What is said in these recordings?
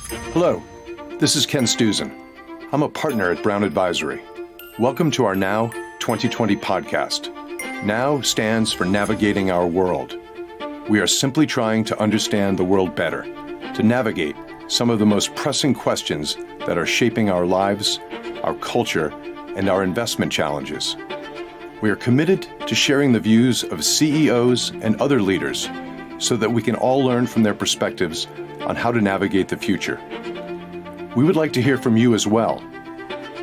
Hello, this is Ken Stuzen. I'm a partner at Brown Advisory. Welcome to our Now 2020 podcast. Now stands for Navigating Our World. We are simply trying to understand the world better, to navigate some of the most pressing questions that are shaping our lives, our culture, and our investment challenges. We are committed to sharing the views of CEOs and other leaders so that we can all learn from their perspectives on how to navigate the future. We would like to hear from you as well.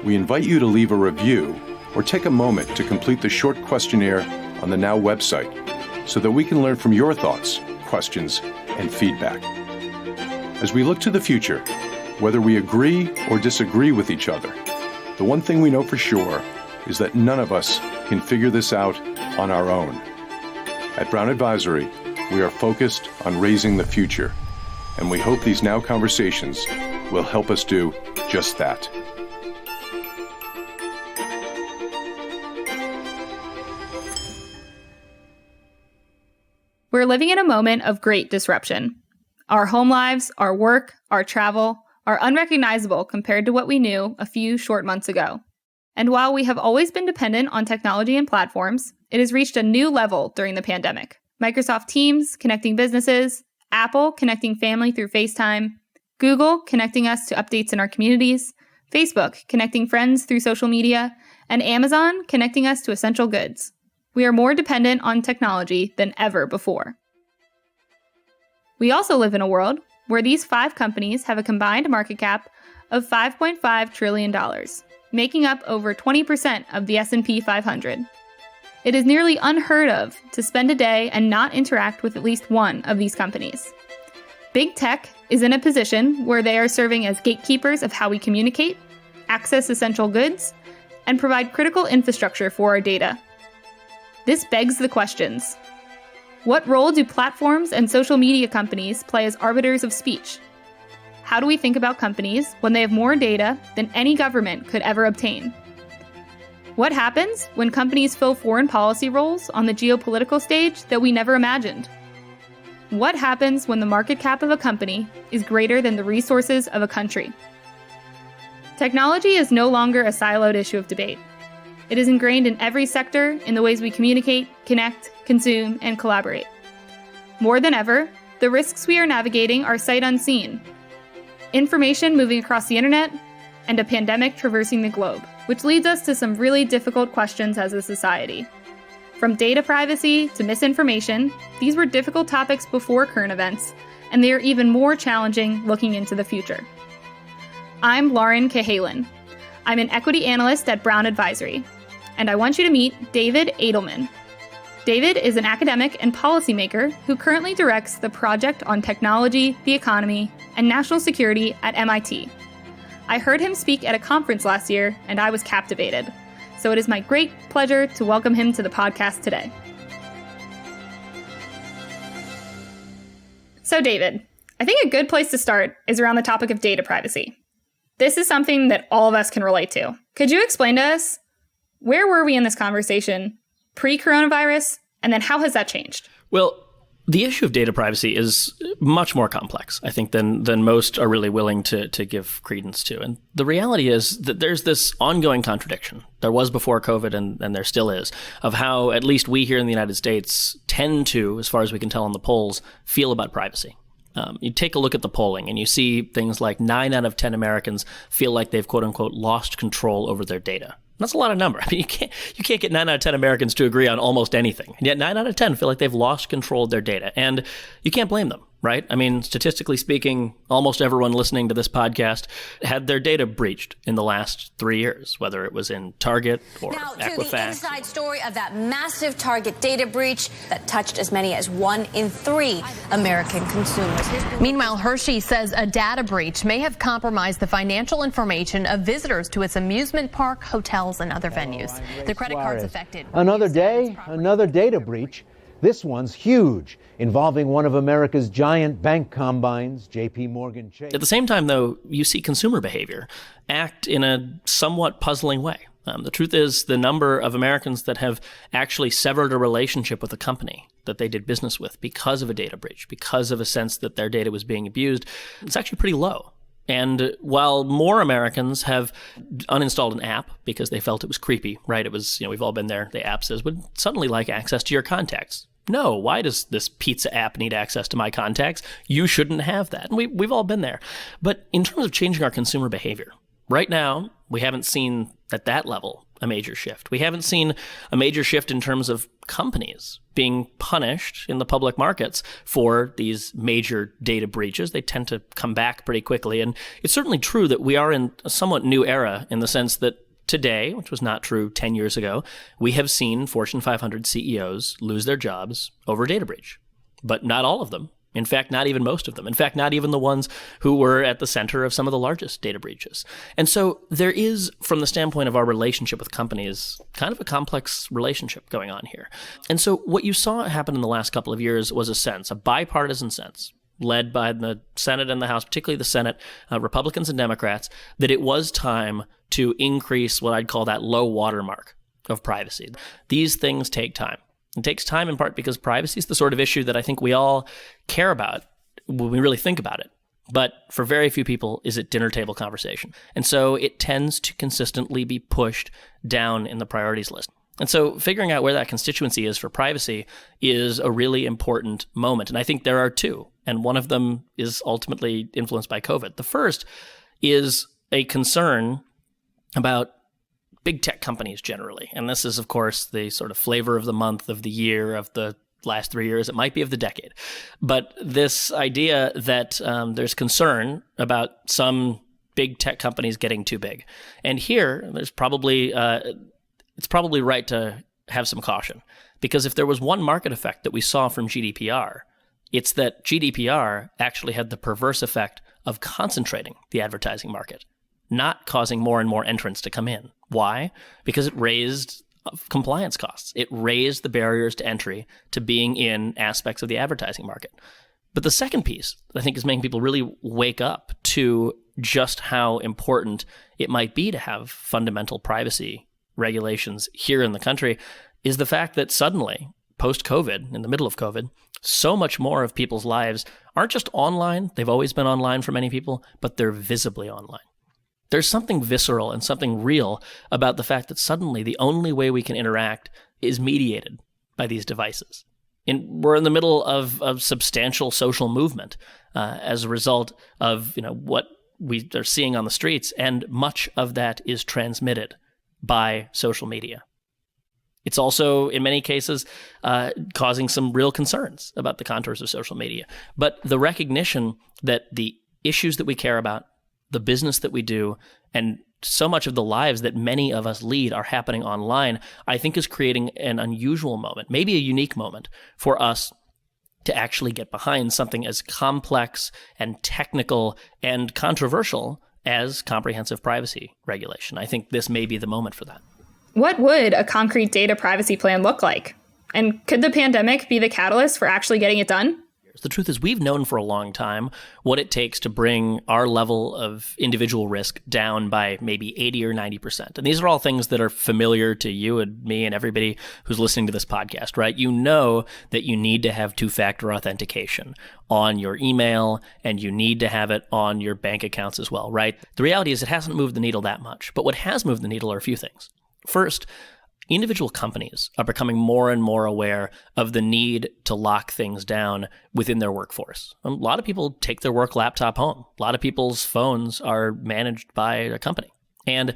We invite you to leave a review or take a moment to complete the short questionnaire on the Now website so that we can learn from your thoughts, questions, and feedback. As we look to the future, whether we agree or disagree with each other, the one thing we know for sure is that none of us can figure this out on our own. At Brown Advisory, we are focused on raising the future, and we hope these Now conversations will help us do just that. We're living in a moment of great disruption. Our home lives, our work, our travel are unrecognizable compared to what we knew a few short months ago. And while we have always been dependent on technology and platforms, it has reached a new level during the pandemic. Microsoft Teams connecting businesses, Apple connecting family through FaceTime, Google connecting us to updates in our communities, Facebook connecting friends through social media, and Amazon connecting us to essential goods. We are more dependent on technology than ever before. We also live in a world where these 5 companies have a combined market cap of $5.5 trillion, making up over 20% of the S&P 500. It is nearly unheard of to spend a day and not interact with at least one of these companies. Big tech is in a position where they are serving as gatekeepers of how we communicate, access essential goods, and provide critical infrastructure for our data. This begs the questions. What role do platforms and social media companies play as arbiters of speech? How do we think about companies when they have more data than any government could ever obtain? What happens when companies fill foreign policy roles on the geopolitical stage that we never imagined? What happens when the market cap of a company is greater than the resources of a country? Technology is no longer a siloed issue of debate. It is ingrained in every sector in the ways we communicate, connect, consume, and collaborate. More than ever, the risks we are navigating are sight unseen. Information moving across the internet, and a pandemic traversing the globe, which leads us to some really difficult questions as a society. From data privacy to misinformation, these were difficult topics before current events, and they are even more challenging looking into the future. I'm Lauren Cahalan. I'm an equity analyst at Brown Advisory, and I want you to meet David Edelman. David is an academic and policymaker who currently directs the Project on Technology, the Economy, and National Security at MIT. I heard him speak at a conference last year, and I was captivated. So it is my great pleasure to welcome him to the podcast today. So David, I think a good place to start is around the topic of data privacy. This is something that all of us can relate to. Could you explain to us, where were we in this conversation pre-coronavirus, and then how has that changed? Well, the issue of data privacy is much more complex, I think, than most are really willing to give credence to. And the reality is that there's this ongoing contradiction. There was before COVID, and there still is, of how at least we here in the United States tend to, as far as we can tell on the polls, feel about privacy. You take a look at the polling and you see things like 9 out of 10 Americans feel like they've, quote unquote, lost control over their data. That's a lot of number. I mean, you can't get 9 out of 10 Americans to agree on almost anything. And yet 9 out of 10 feel like they've lost control of their data. And you can't blame them, right? I mean, statistically speaking, almost everyone listening to this podcast had their data breached in the last 3 years, whether it was in Target or now, Equifax. To the inside story of that massive Target data breach that touched as many as 1 in 3 American consumers. Meanwhile, Hershey says a data breach may have compromised the financial information of visitors to its amusement park, hotels, and other venues. The credit cards affected. Another day, another data breach. This one's huge, involving one of America's giant bank combines, J.P. Morgan Chase. At the same time, though, you see consumer behavior act in a somewhat puzzling way. The truth is, the number of Americans that have actually severed a relationship with a company that they did business with because of a data breach, because of a sense that their data was being abused, it's actually pretty low. And while more Americans have uninstalled an app because they felt it was creepy, right? It was, we've all been there. The app says, would suddenly like access to your contacts. No, why does this pizza app need access to my contacts? You shouldn't have that. And we've all been there. But in terms of changing our consumer behavior, right now, we haven't seen at that level a major shift. We haven't seen a major shift in terms of companies being punished in the public markets for these major data breaches. They tend to come back pretty quickly. And it's certainly true that we are in a somewhat new era in the sense that today, which was not true 10 years ago, we have seen Fortune 500 CEOs lose their jobs over data breach. But not all of them. In fact, not even most of them. In fact, not even the ones who were at the center of some of the largest data breaches. And so there is, from the standpoint of our relationship with companies, kind of a complex relationship going on here. And so what you saw happen in the last couple of years was a bipartisan sense, led by the Senate and the House, particularly the Senate, Republicans and Democrats, that it was time to increase what I'd call that low watermark of privacy. These things take time. It takes time in part because privacy is the sort of issue that I think we all care about when we really think about it. But for very few people is it dinner table conversation. And so it tends to consistently be pushed down in the priorities list. And so figuring out where that constituency is for privacy is a really important moment. And I think there are two. And one of them is ultimately influenced by COVID. The first is a concern about big tech companies generally. And this is, of course, the sort of flavor of the month, of the year, of the last 3 years. It might be of the decade. But this idea that there's concern about some big tech companies getting too big. And here, there's probably it's probably right to have some caution. Because if there was one market effect that we saw from GDPR, it's that GDPR actually had the perverse effect of concentrating the advertising market, not causing more and more entrants to come in. Why? Because it raised compliance costs. It raised the barriers to entry to being in aspects of the advertising market. But the second piece that I think is making people really wake up to just how important it might be to have fundamental privacy regulations here in the country is the fact that suddenly, post-COVID, in the middle of COVID, so much more of people's lives aren't just online. They've always been online for many people, but they're visibly online. There's something visceral and something real about the fact that suddenly the only way we can interact is mediated by these devices. And we're in the middle of substantial social movement as a result of what we are seeing on the streets, and much of that is transmitted by social media. It's also, in many cases, causing some real concerns about the contours of social media. But the recognition that the issues that we care about, the business that we do, and so much of the lives that many of us lead are happening online, I think is creating an unusual moment, maybe a unique moment for us to actually get behind something as complex and technical and controversial as comprehensive privacy regulation. I think this may be the moment for that. What would a concrete data privacy plan look like? And could the pandemic be the catalyst for actually getting it done? The truth is, we've known for a long time what it takes to bring our level of individual risk down by maybe 80 or 90%. And these are all things that are familiar to you and me and everybody who's listening to this podcast, right? You know that you need to have two-factor authentication on your email, and you need to have it on your bank accounts as well, right? The reality is it hasn't moved the needle that much. But what has moved the needle are a few things. First, individual companies are becoming more and more aware of the need to lock things down within their workforce. A lot of people take their work laptop home. A lot of people's phones are managed by a company. And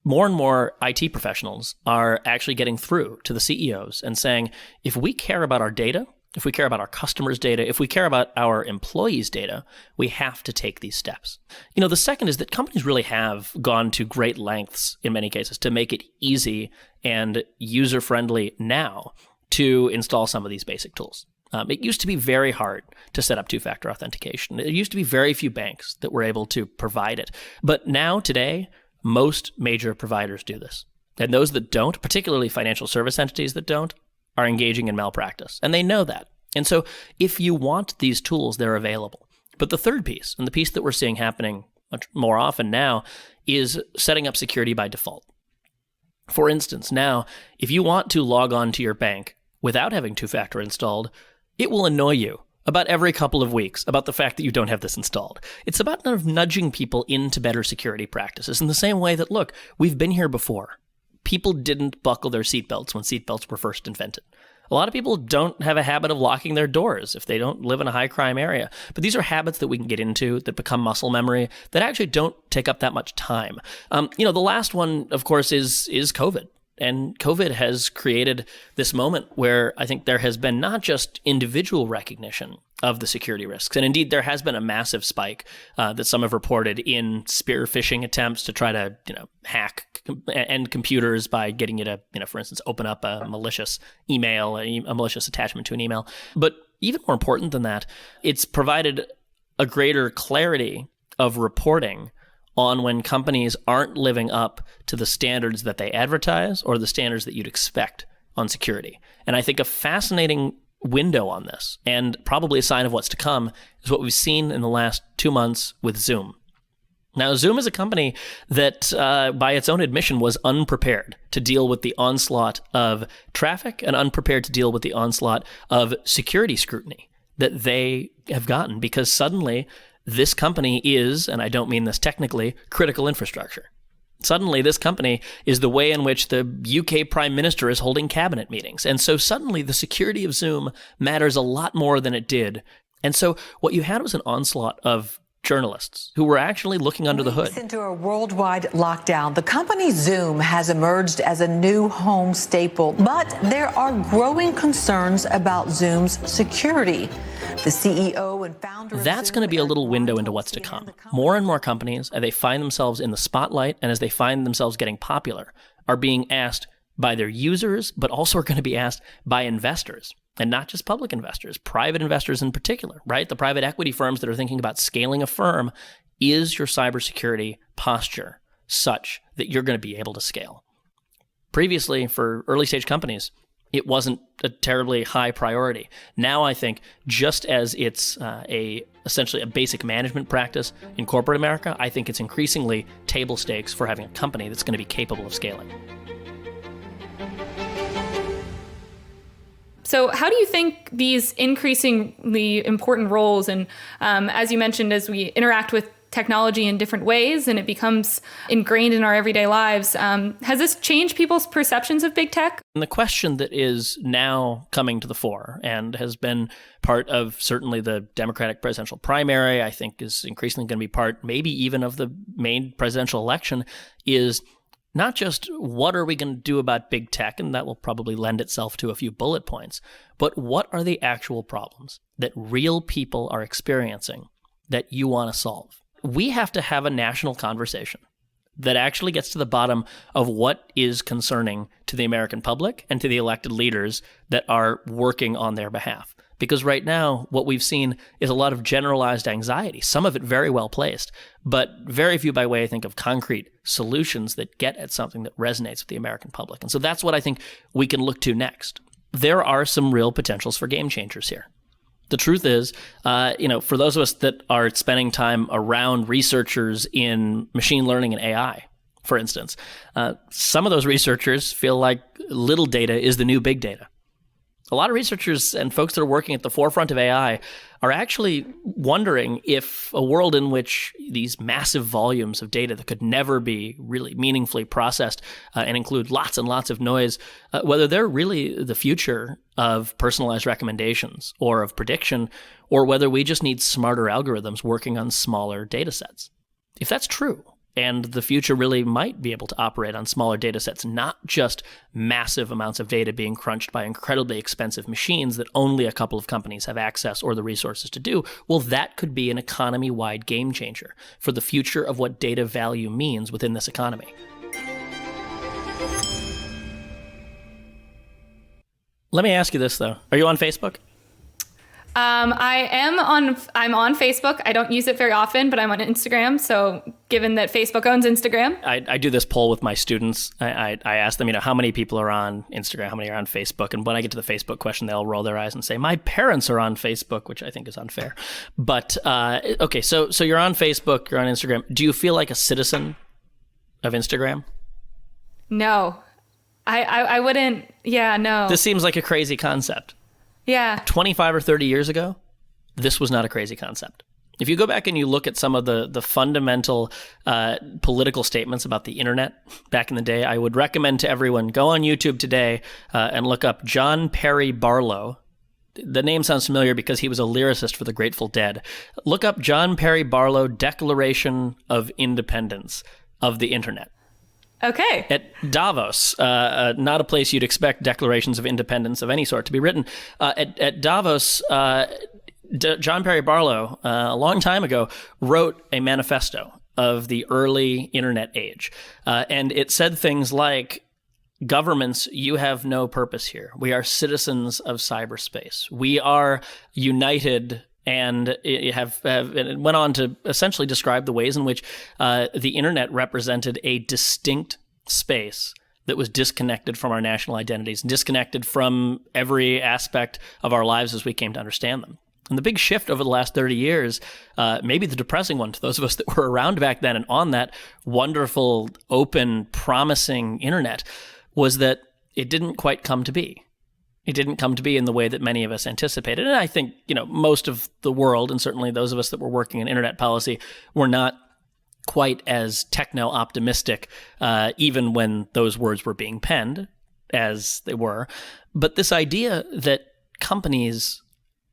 more IT professionals are actually getting through to the CEOs and saying, if we care about our data, if we care about our customers' data, if we care about our employees' data, we have to take these steps. The second is that companies really have gone to great lengths, in many cases, to make it easy and user-friendly now to install some of these basic tools. It used to be very hard to set up two-factor authentication. There used to be very few banks that were able to provide it. But now, today, most major providers do this. And those that don't, particularly financial service entities that don't, are engaging in malpractice. And they know that. And so if you want these tools, they're available. But the third piece, and the piece that we're seeing happening much more often now, is setting up security by default. For instance, now, if you want to log on to your bank without having two-factor installed, it will annoy you about every couple of weeks about the fact that you don't have this installed. It's about kind of nudging people into better security practices in the same way that, look, we've been here before. People didn't buckle their seatbelts when seatbelts were first invented. A lot of people don't have a habit of locking their doors if they don't live in a high crime area. But these are habits that we can get into that become muscle memory that actually don't take up that much time. The last one, of course, is COVID. And COVID has created this moment where I think there has been not just individual recognition of the security risks. And indeed, there has been a massive spike that some have reported in spear phishing attempts to try to, hack end computers by getting you to, for instance, open up a malicious email, a malicious attachment to an email. But even more important than that, it's provided a greater clarity of reporting on when companies aren't living up to the standards that they advertise or the standards that you'd expect on security. And I think a fascinating window on this, and probably a sign of what's to come, is what we've seen in the last 2 months with Zoom. Now, Zoom is a company that, by its own admission, was unprepared to deal with the onslaught of traffic and unprepared to deal with the onslaught of security scrutiny that they have gotten, because suddenly this company is, and I don't mean this technically, critical infrastructure. Suddenly, this company is the way in which the UK Prime Minister is holding cabinet meetings. And so suddenly, the security of Zoom matters a lot more than it did. And so what you had was an onslaught of journalists who were actually looking under the hood. Into a worldwide lockdown, the company Zoom has emerged as a new home staple, but there are growing concerns about Zoom's security. The CEO and founder of That's going to be a little window into what's to come. More and more companies, as they find themselves in the spotlight and as they find themselves getting popular, are being asked by their users, but also are going to be asked by investors. And not just public investors, private investors in particular, right? The private equity firms that are thinking about scaling a firm. Is your cybersecurity posture such that you're going to be able to scale? Previously, for early stage companies, it wasn't a terribly high priority. Now I think just as it's essentially a basic management practice in corporate America, I think it's increasingly table stakes for having a company that's going to be capable of scaling. So how do you think these increasingly important roles, and as you mentioned, as we interact with technology in different ways and it becomes ingrained in our everyday lives, has this changed people's perceptions of big tech? And the question that is now coming to the fore and has been part of certainly the Democratic presidential primary, I think is increasingly going to be part maybe even of the main presidential election, is not just what are we going to do about big tech, and that will probably lend itself to a few bullet points, but what are the actual problems that real people are experiencing that you want to solve? We have to have a national conversation that actually gets to the bottom of what is concerning to the American public and to the elected leaders that are working on their behalf. Because right now, what we've seen is a lot of generalized anxiety, some of it very well placed, but very few by way, I think, of concrete solutions that get at something that resonates with the American public. And so that's what I think we can look to next. There are some real potentials for game changers here. The truth is, for those of us that are spending time around researchers in machine learning and AI, for instance, some of those researchers feel like little data is the new big data. A lot of researchers and folks that are working at the forefront of AI are actually wondering if a world in which these massive volumes of data that could never be really meaningfully processed and include lots and lots of noise, whether they're really the future of personalized recommendations or of prediction, or whether we just need smarter algorithms working on smaller data sets. If that's true, and the future really might be able to operate on smaller data sets, not just massive amounts of data being crunched by incredibly expensive machines that only a couple of companies have access or the resources to do, well, that could be an economy-wide game changer for the future of what data value means within this economy. Let me ask you this, though. Are you on Facebook? I'm on Facebook. I don't use it very often, but I'm on Instagram. So given that Facebook owns Instagram. I do this poll with my students. I ask them, how many people are on Instagram, how many are on Facebook? And when I get to the Facebook question, they'll roll their eyes and say, my parents are on Facebook, which I think is unfair. But, okay, so you're on Facebook, you're on Instagram. Do you feel like a citizen of Instagram? No, I wouldn't. Yeah, no. This seems like a crazy concept. Yeah. 25 or 30 years ago, this was not a crazy concept. If you go back and you look at some of the fundamental political statements about the internet back in the day, I would recommend to everyone, go on YouTube today and look up John Perry Barlow. The name sounds familiar because he was a lyricist for the Grateful Dead. Look up John Perry Barlow, Declaration of Independence of the Internet. Okay. At Davos, not a place you'd expect declarations of independence of any sort to be written. At Davos, John Perry Barlow, a long time ago, wrote a manifesto of the early internet age. And it said things like, governments, you have no purpose here. We are citizens of cyberspace. We are united, and it went on to essentially describe the ways in which the internet represented a distinct space that was disconnected from our national identities, disconnected from every aspect of our lives as we came to understand them. And the big shift over the last 30 years, maybe the depressing one to those of us that were around back then and on that wonderful, open, promising internet, was that it didn't quite come to be. It didn't come to be in the way that many of us anticipated. And I think, most of the world, and certainly those of us that were working in internet policy, were not quite as techno-optimistic, even when those words were being penned, as they were. But this idea that companies,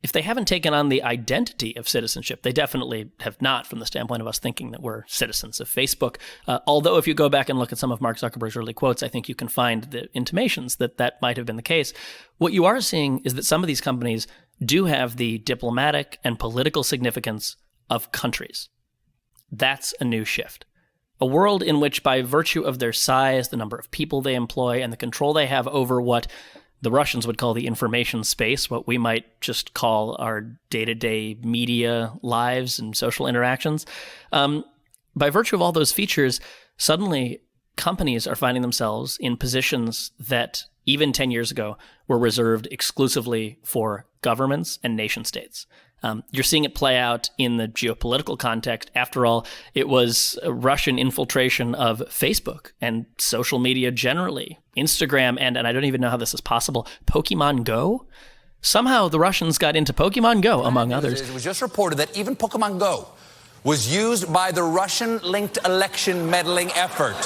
if they haven't taken on the identity of citizenship, they definitely have not from the standpoint of us thinking that we're citizens of Facebook. Although if you go back and look at some of Mark Zuckerberg's early quotes, I think you can find the intimations that that might have been the case. What you are seeing is that some of these companies do have the diplomatic and political significance of countries. That's a new shift. A world in which, by virtue of their size, the number of people they employ, and the control they have over what the Russians would call the information space, what we might just call our day-to-day media lives and social interactions. By virtue of all those features, suddenly companies are finding themselves in positions that even 10 years ago were reserved exclusively for governments and nation states. You're seeing it play out in the geopolitical context. After all, it was a Russian infiltration of Facebook and social media generally, Instagram, and I don't even know how this is possible, Pokemon Go? Somehow the Russians got into Pokemon Go, among others. It was just reported that even Pokemon Go was used by the Russian-linked election meddling effort.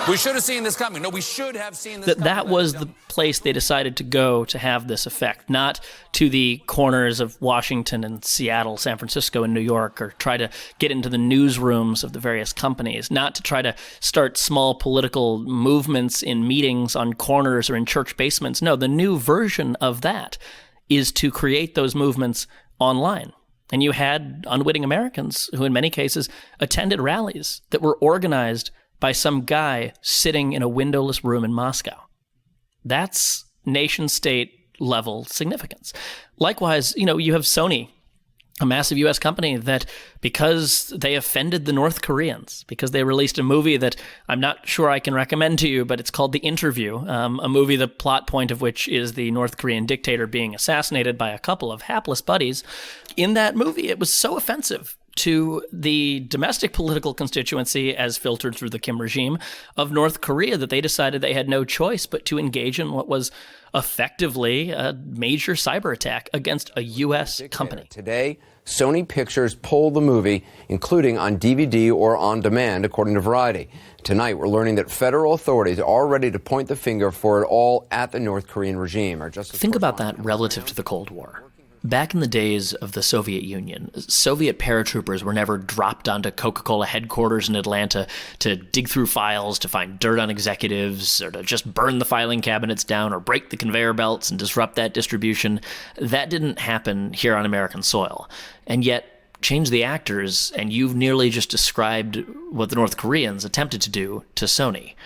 We should have seen this coming. No, we should have seen this coming. That was the place they decided to go to have this effect, not to the corners of Washington and Seattle, San Francisco, and New York, or try to get into the newsrooms of the various companies, not to try to start small political movements in meetings on corners or in church basements. No, the new version of that is to create those movements online. And you had unwitting Americans who, in many cases, attended rallies that were organized by some guy sitting in a windowless room in Moscow. That's nation-state level significance. Likewise, you have Sony, a massive U.S. company that, because they offended the North Koreans, because they released a movie that I'm not sure I can recommend to you, but it's called The Interview, a movie the plot point of which is the North Korean dictator being assassinated by a couple of hapless buddies. In that movie, it was so offensive to the domestic political constituency as filtered through the Kim regime of North Korea that they decided they had no choice but to engage in what was effectively a major cyber attack against a U.S. company. Today, Sony Pictures pulled the movie, including on DVD or on demand, according to Variety. Tonight, we're learning that federal authorities are ready to point the finger for it all at the North Korean regime. Think about that relative to the Cold War. Back in the days of the Soviet Union, Soviet paratroopers were never dropped onto Coca-Cola headquarters in Atlanta to dig through files, to find dirt on executives, or to just burn the filing cabinets down or break the conveyor belts and disrupt that distribution. That didn't happen here on American soil. And yet, change the actors, and you've nearly just described what the North Koreans attempted to do to Sony.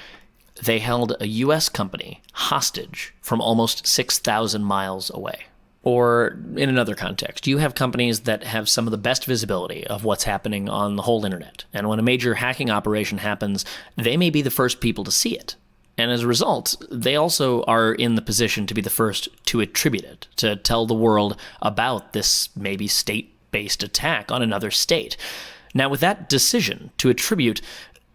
They held a U.S. company hostage from almost 6,000 miles away. Or in another context, you have companies that have some of the best visibility of what's happening on the whole internet. And when a major hacking operation happens, they may be the first people to see it. And as a result, they also are in the position to be the first to attribute it, to tell the world about this maybe state-based attack on another state. Now, with that decision to attribute,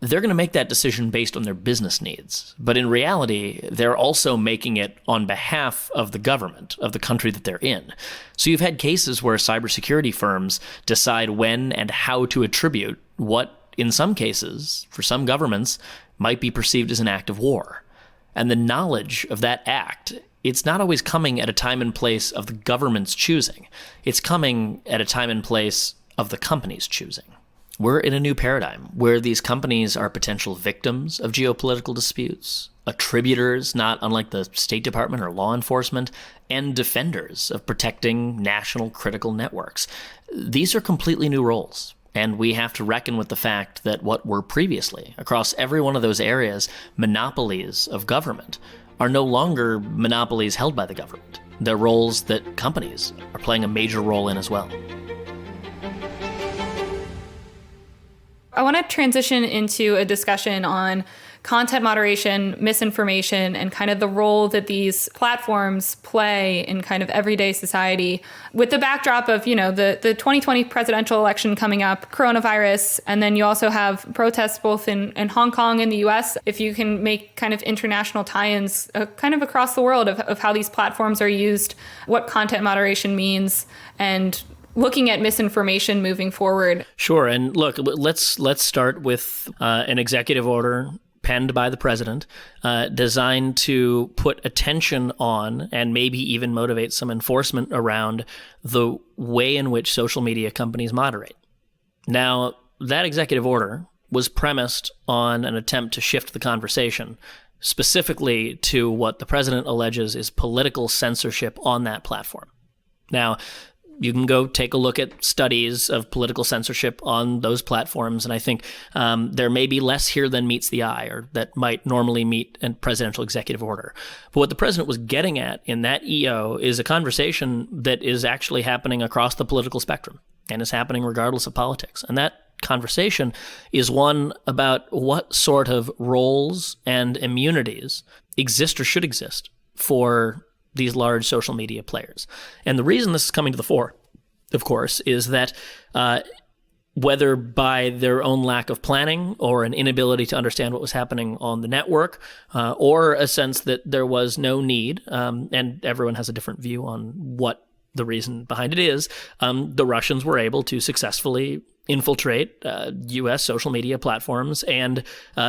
they're going to make that decision based on their business needs. But in reality, they're also making it on behalf of the government, of the country that they're in. So you've had cases where cybersecurity firms decide when and how to attribute what, in some cases, for some governments, might be perceived as an act of war. And the knowledge of that act, it's not always coming at a time and place of the government's choosing. It's coming at a time and place of the company's choosing. We're in a new paradigm where these companies are potential victims of geopolitical disputes, attributors, not unlike the State Department or law enforcement, and defenders of protecting national critical networks. These are completely new roles, and we have to reckon with the fact that what were previously, across every one of those areas, monopolies of government, are no longer monopolies held by the government. They're roles that companies are playing a major role in as well. I want to transition into a discussion on content moderation, misinformation, and kind of the role that these platforms play in kind of everyday society with the backdrop of, the 2020 presidential election coming up, coronavirus, and then you also have protests both in Hong Kong and the US. If you can make kind of international tie-ins kind of across the world of how these platforms are used, what content moderation means, and looking at misinformation moving forward. Sure. And look, let's start with an executive order penned by the president, designed to put attention on and maybe even motivate some enforcement around the way in which social media companies moderate. Now, that executive order was premised on an attempt to shift the conversation specifically to what the president alleges is political censorship on that platform. Now, you can go take a look at studies of political censorship on those platforms, and I think there may be less here than meets the eye, or that might normally meet a presidential executive order. But what the president was getting at in that EO is a conversation that is actually happening across the political spectrum and is happening regardless of politics. And that conversation is one about what sort of roles and immunities exist or should exist for these large social media players. And the reason this is coming to the fore, of course, is that whether by their own lack of planning or an inability to understand what was happening on the network, or a sense that there was no need, and everyone has a different view on what the reason behind it is, the Russians were able to successfully infiltrate U.S. social media platforms and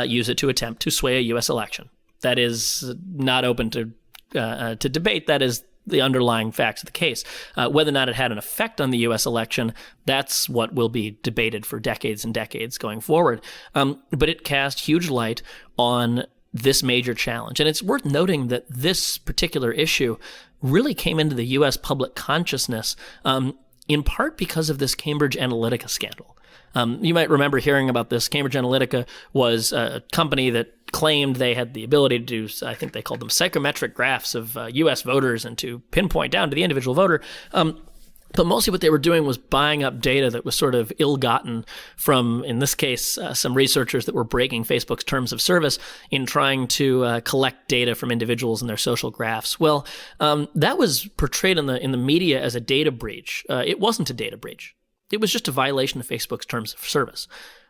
use it to attempt to sway a U.S. election. That is not open to debate. That is the underlying facts of the case. Whether or not it had an effect on the U.S. election, that's what will be debated for decades and decades going forward. But it cast huge light on this major challenge. And it's worth noting that this particular issue really came into the U.S. public consciousness in part because of this Cambridge Analytica scandal. You might remember hearing about this. Cambridge Analytica was a company that claimed they had the ability to do, I think they called them psychometric graphs of U.S. voters and to pinpoint down to the individual voter. But mostly what they were doing was buying up data that was sort of ill-gotten from, in this case, some researchers that were breaking Facebook's terms of service in trying to collect data from individuals in their social graphs. Well, that was portrayed in the media as a data breach. It wasn't a data breach. It was just a violation of Facebook's terms of service.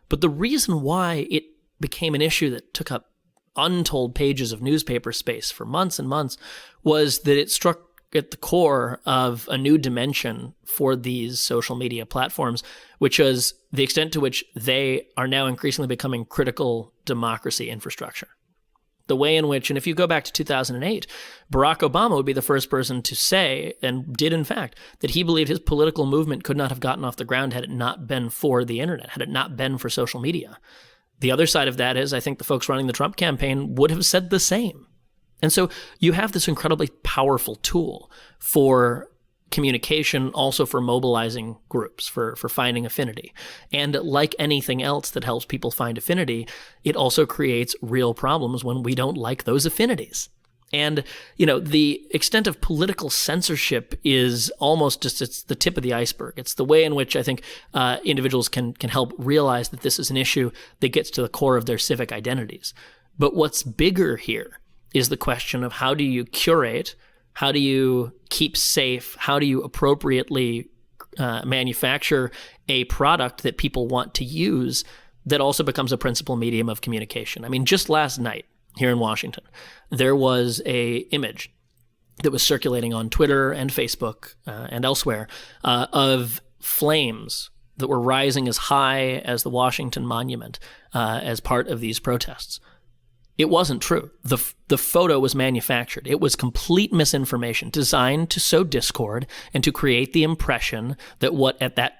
But the reason why it became an issue that took up untold pages of newspaper space for months and months was that it struck at the core of a new dimension for these social media platforms, which is the extent to which they are now increasingly becoming critical democracy infrastructure. The way in which, and if you go back to 2008, Barack Obama would be the first person to say, and did in fact, that he believed his political movement could not have gotten off the ground had it not been for the internet, had it not been for social media. The other side of that is, I think the folks running the Trump campaign would have said the same. And so you have this incredibly powerful tool for communication, also for mobilizing groups, for finding affinity. And like anything else that helps people find affinity, it also creates real problems when we don't like those affinities. And, the extent of political censorship is almost just, it's the tip of the iceberg. It's the way in which I think individuals can help realize that this is an issue that gets to the core of their civic identities. But what's bigger here is the question of how do you curate, how do you keep safe, how do you appropriately manufacture a product that people want to use that also becomes a principal medium of communication. I mean, just last night here in Washington, there was a image that was circulating on Twitter and Facebook and elsewhere of flames that were rising as high as the Washington Monument as part of these protests. It wasn't true. The photo was manufactured. It was complete misinformation designed to sow discord and to create the impression that what at that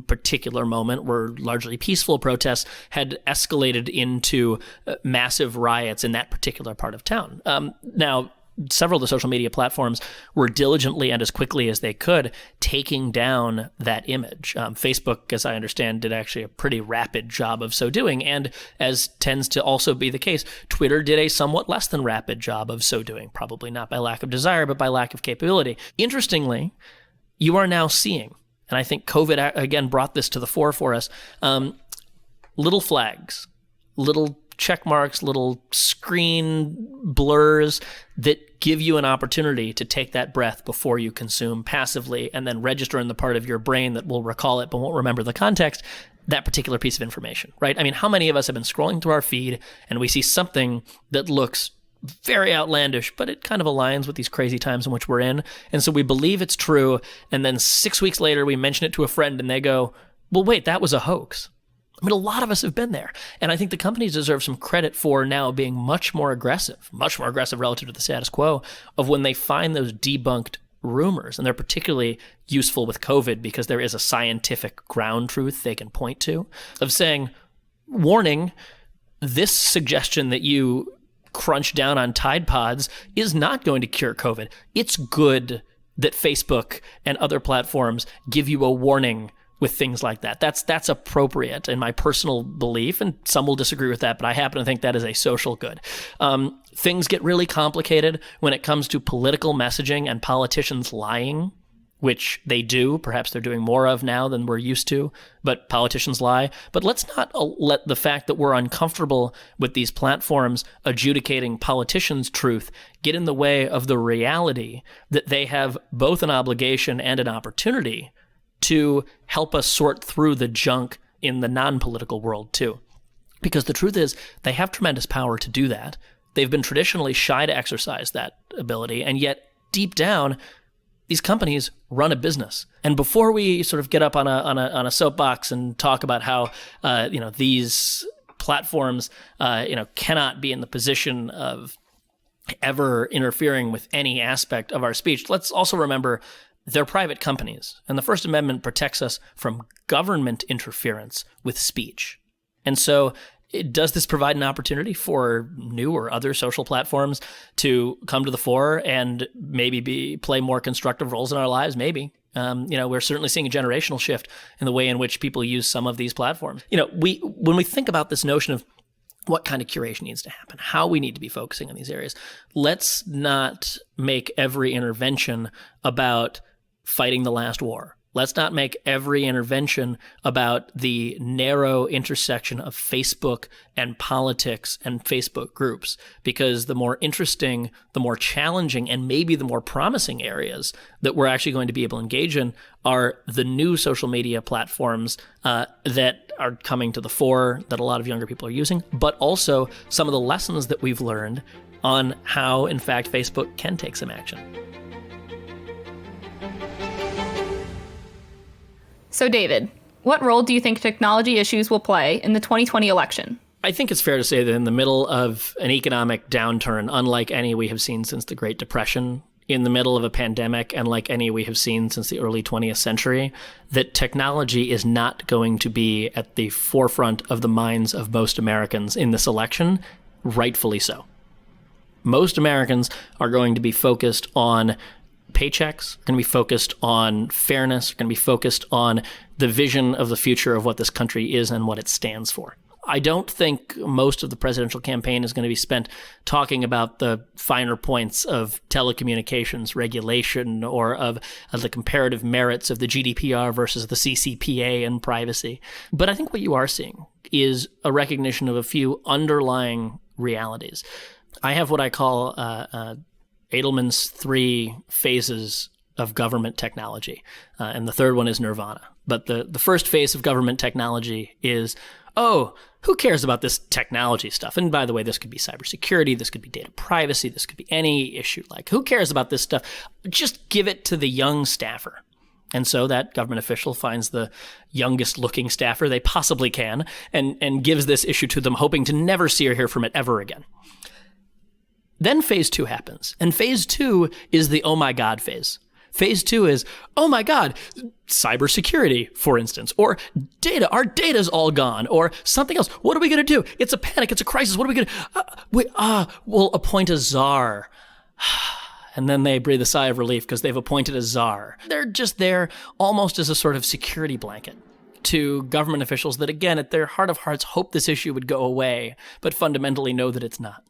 particular moment were largely peaceful protests had escalated into massive riots in that particular part of town. Now, several of the social media platforms were diligently and as quickly as they could taking down that image. Facebook, as I understand, did actually a pretty rapid job of so doing. And as tends to also be the case, Twitter did a somewhat less than rapid job of so doing, probably not by lack of desire, but by lack of capability. Interestingly, you are now seeing, and I think COVID again brought this to the fore for us, little flags, little check marks, little screen blurs that give you an opportunity to take that breath before you consume passively and then register in the part of your brain that will recall it but won't remember the context, that particular piece of information, right? I mean, how many of us have been scrolling through our feed and we see something that looks very outlandish, but it kind of aligns with these crazy times in which we're in. And so we believe it's true. And then 6 weeks later, we mention it to a friend and they go, well, wait, that was a hoax. I mean, a lot of us have been there. And I think the companies deserve some credit for now being much more aggressive relative to the status quo of when they find those debunked rumors. And they're particularly useful with COVID because there is a scientific ground truth they can point to of saying, warning, this suggestion that you crunch down on Tide Pods is not going to cure COVID. It's good that Facebook and other platforms give you a warning with things like that. That's appropriate in my personal belief, and some will disagree with that, but I happen to think that is a social good. Things get really complicated when it comes to political messaging and politicians lying, which they do. Perhaps they're doing more of now than we're used to, but politicians lie. But let's not let the fact that we're uncomfortable with these platforms adjudicating politicians' truth get in the way of the reality that they have both an obligation and an opportunity to help us sort through the junk in the non-political world too. Because the truth is, they have tremendous power to do that. They've been traditionally shy to exercise that ability, and yet deep down, these companies run a business. And before we sort of get up on a soapbox and talk about how these platforms cannot be in the position of ever interfering with any aspect of our speech, let's also remember they're private companies, and the First Amendment protects us from government interference with speech. And so does this provide an opportunity for new or other social platforms to come to the fore and maybe play more constructive roles in our lives? Maybe. We're certainly seeing a generational shift in the way in which people use some of these platforms. When we think about this notion of what kind of curation needs to happen, how we need to be focusing on these areas, let's not make every intervention about fighting the last war. Let's not make every intervention about the narrow intersection of Facebook and politics and Facebook groups, because the more interesting, the more challenging, and maybe the more promising areas that we're actually going to be able to engage in are the new social media platforms that are coming to the fore that a lot of younger people are using, but also some of the lessons that we've learned on how, in fact, Facebook can take some action. So, David, what role do you think technology issues will play in the 2020 election? I think it's fair to say that in the middle of an economic downturn, unlike any we have seen since the Great Depression, in the middle of a pandemic, and like any we have seen since the early 20th century, that technology is not going to be at the forefront of the minds of most Americans in this election, rightfully so. Most Americans are going to be focused on paychecks, are going to be focused on fairness, are going to be focused on the vision of the future of what this country is and what it stands for. I don't think most of the presidential campaign is going to be spent talking about the finer points of telecommunications regulation or of the comparative merits of the GDPR versus the CCPA and privacy. But I think what you are seeing is a recognition of a few underlying realities. I have what I call Edelman's 3 phases of government technology, and the third one is nirvana. But the first phase of government technology is, oh, who cares about this technology stuff? And by the way, this could be cybersecurity, this could be data privacy, this could be any issue. Like, who cares about this stuff? Just give it to the young staffer. And so that government official finds the youngest looking staffer they possibly can and gives this issue to them, hoping to never see or hear from it ever again. Then phase 2 happens. And phase 2 is the oh my God phase. Phase 2 is, oh my God, cybersecurity, for instance, or data. Our data's all gone, or something else. What are we going to do? It's a panic. It's a crisis. What are we going to we'll appoint a czar. And then they breathe a sigh of relief because they've appointed a czar. They're just there almost as a sort of security blanket to government officials that, again, at their heart of hearts, hope this issue would go away, but fundamentally know that it's not.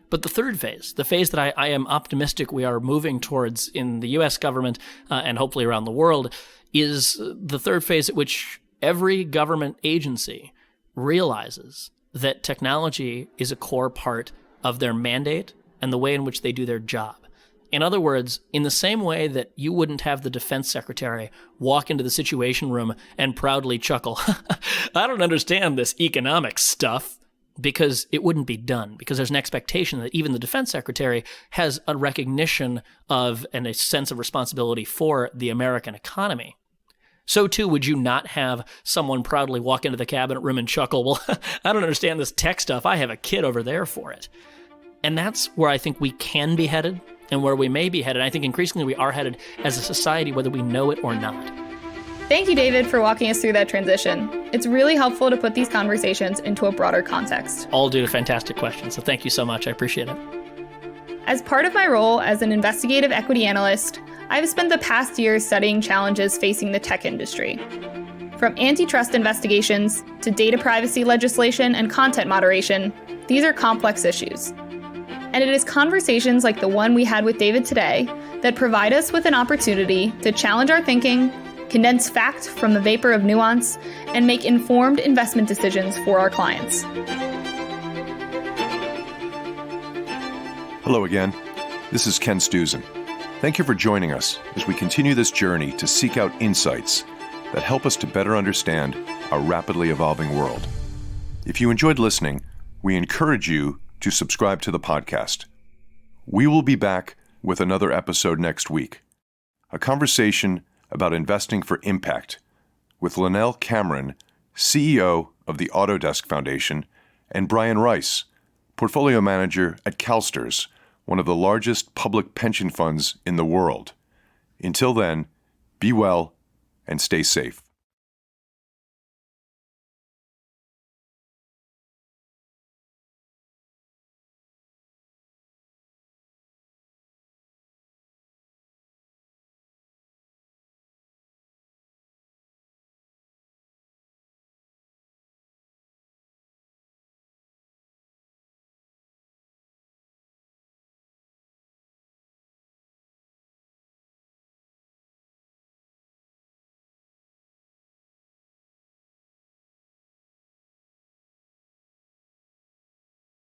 But the third phase, the phase that I am optimistic we are moving towards in the U.S. government and hopefully around the world, is the third phase at which every government agency realizes that technology is a core part of their mandate and the way in which they do their job. In other words, in the same way that you wouldn't have the defense secretary walk into the situation room and proudly chuckle, I don't understand this economics stuff, because it wouldn't be done, because there's an expectation that even the defense secretary has a recognition of and a sense of responsibility for the American economy. So too would you not have someone proudly walk into the cabinet room and chuckle, well, I don't understand this tech stuff. I have a kid over there for it. And that's where I think we can be headed and where we may be headed. I think increasingly we are headed as a society, whether we know it or not. Thank you, David, for walking us through that transition. It's really helpful to put these conversations into a broader context. All due to fantastic questions, so thank you so much. I appreciate it. As part of my role as an investigative equity analyst, I've spent the past year studying challenges facing the tech industry. From antitrust investigations to data privacy legislation and content moderation, these are complex issues. And it is conversations like the one we had with David today that provide us with an opportunity to challenge our thinking, condense fact from the vapor of nuance, and make informed investment decisions for our clients. Hello again. This is Ken Stuzen. Thank you for joining us as we continue this journey to seek out insights that help us to better understand our rapidly evolving world. If you enjoyed listening, we encourage you to subscribe to the podcast. We will be back with another episode next week, a conversation about investing for impact with Linnell Cameron, CEO of the Autodesk Foundation, and Brian Rice, portfolio manager at CalSTRS, one of the largest public pension funds in the world. Until then, be well and stay safe.